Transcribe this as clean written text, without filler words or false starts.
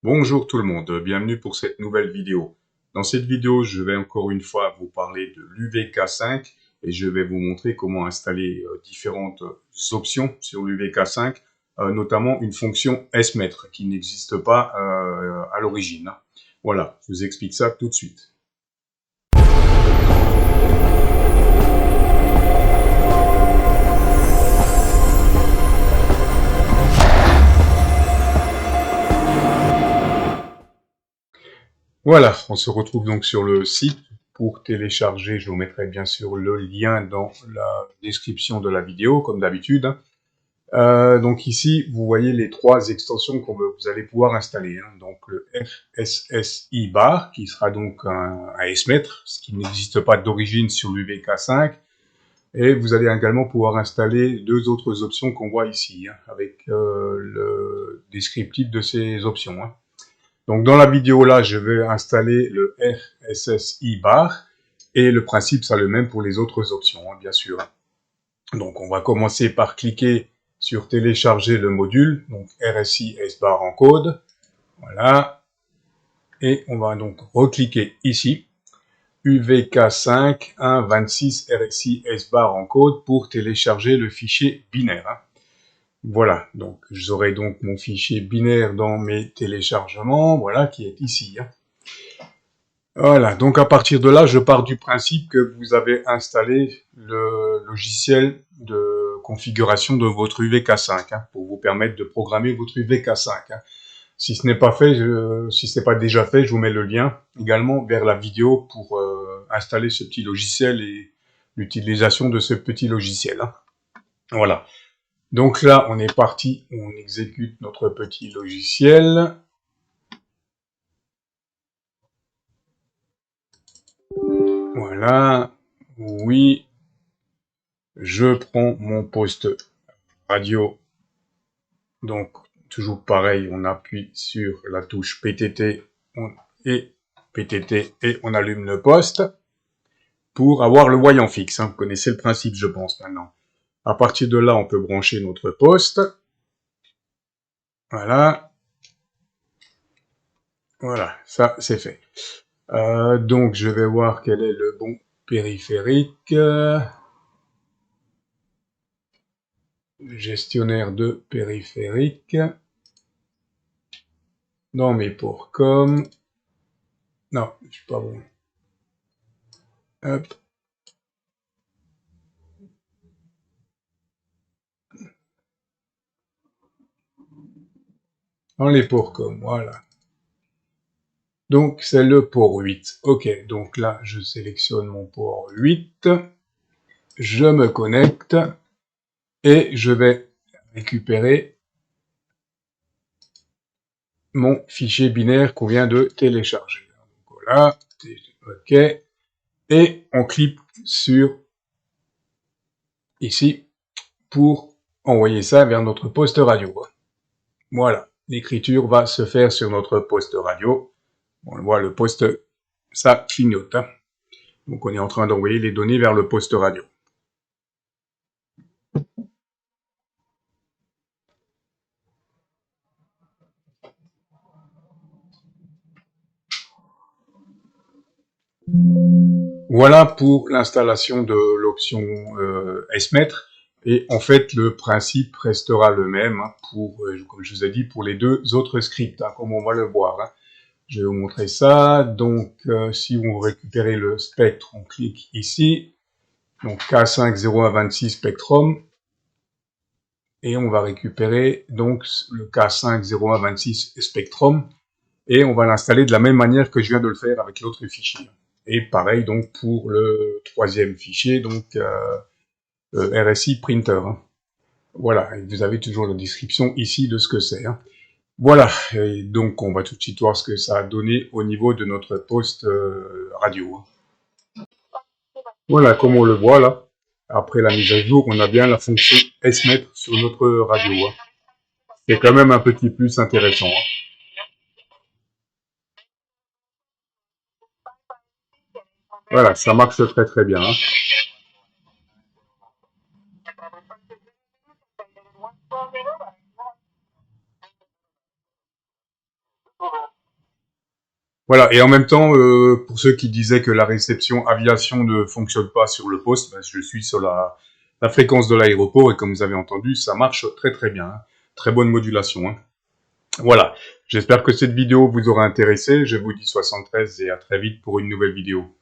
Bonjour tout le monde, bienvenue pour cette nouvelle vidéo. Dans cette vidéo, je vais encore une fois vous parler de l'UVK5 et je vais vous montrer comment installer différentes options sur l'UVK5, notamment une fonction S-mètre qui n'existe pas à l'origine. Voilà, je vous explique ça tout de suite. Voilà, on se retrouve donc sur le site. Pour télécharger, je vous mettrai bien sûr le lien dans la description de la vidéo, comme d'habitude. Donc ici, vous voyez les trois extensions que vous allez pouvoir installer. Donc le FSSI bar, qui sera donc un S-mètre, ce qui n'existe pas d'origine sur l'UVK5. Et vous allez également pouvoir installer deux autres options qu'on voit ici, avec le descriptif de ces options. Donc dans la vidéo là, je vais installer le FSSI bar et le principe sera le même pour les autres options, bien sûr. Donc on va commencer par cliquer sur télécharger le module, donc RSI S-bar en code. Voilà. Et on va donc recliquer ici, UVK5 1.26 RSI S-bar en code pour télécharger le fichier binaire. Voilà, donc j'aurai donc mon fichier binaire dans mes téléchargements, voilà, qui est ici. Voilà, donc à partir de là, je pars du principe que vous avez installé le logiciel de configuration de votre UVK5 pour vous permettre de programmer votre UVK5. Si ce n'est pas fait, si ce n'est pas déjà fait, je vous mets le lien également vers la vidéo pour installer ce petit logiciel et l'utilisation de ce petit logiciel. Voilà. Donc là, on est parti, on exécute notre petit logiciel. Voilà. Oui. Je prends mon poste radio. Donc, toujours pareil, on appuie sur la touche PTT et on allume le poste pour avoir le voyant fixe. Vous connaissez le principe, je pense, maintenant. À partir de là, on peut brancher notre poste. Voilà. Voilà, ça, c'est fait. Donc, je vais voir quel est le bon périphérique. Gestionnaire de périphérique. Dans mes ports com. Non, je suis pas bon. Hop. Dans les ports com, voilà. Donc, c'est le port 8. Ok, donc là, je sélectionne mon port 8. Je me connecte. Et je vais récupérer mon fichier binaire qu'on vient de télécharger. Donc, voilà. Ok. Et on clique sur ici pour envoyer ça vers notre poste radio. Voilà. L'écriture va se faire sur notre poste radio. On voit le poste, ça clignote. Donc on est en train d'envoyer les données vers le poste radio. Voilà pour l'installation de l'option S-mètre. Et en fait, le principe restera le même pour, comme je vous ai dit, pour les deux autres scripts, comme on va le voir. Je vais vous montrer ça. Donc, si vous récupérez le spectre, on clique ici. Donc, K50126 Spectrum. Et on va récupérer donc le K50126 Spectrum. Et on va l'installer de la même manière que je viens de le faire avec l'autre fichier. Et pareil donc pour le troisième fichier, donc RSI Printer. Voilà, et vous avez toujours la description ici de ce que c'est. Voilà, et donc on va tout de suite voir ce que ça a donné au niveau de notre poste radio. Voilà, comme on le voit là, après la mise à jour, on a bien la fonction S-mètre sur notre radio. C'est quand même un petit plus intéressant. Voilà, ça marche très très bien. Voilà, et en même temps, pour ceux qui disaient que la réception aviation ne fonctionne pas sur le poste, ben, je suis sur la fréquence de l'aéroport et comme vous avez entendu, ça marche très très bien, hein. Très bonne modulation, hein. Voilà, j'espère que cette vidéo vous aura intéressé. Je vous dis 73 et à très vite pour une nouvelle vidéo.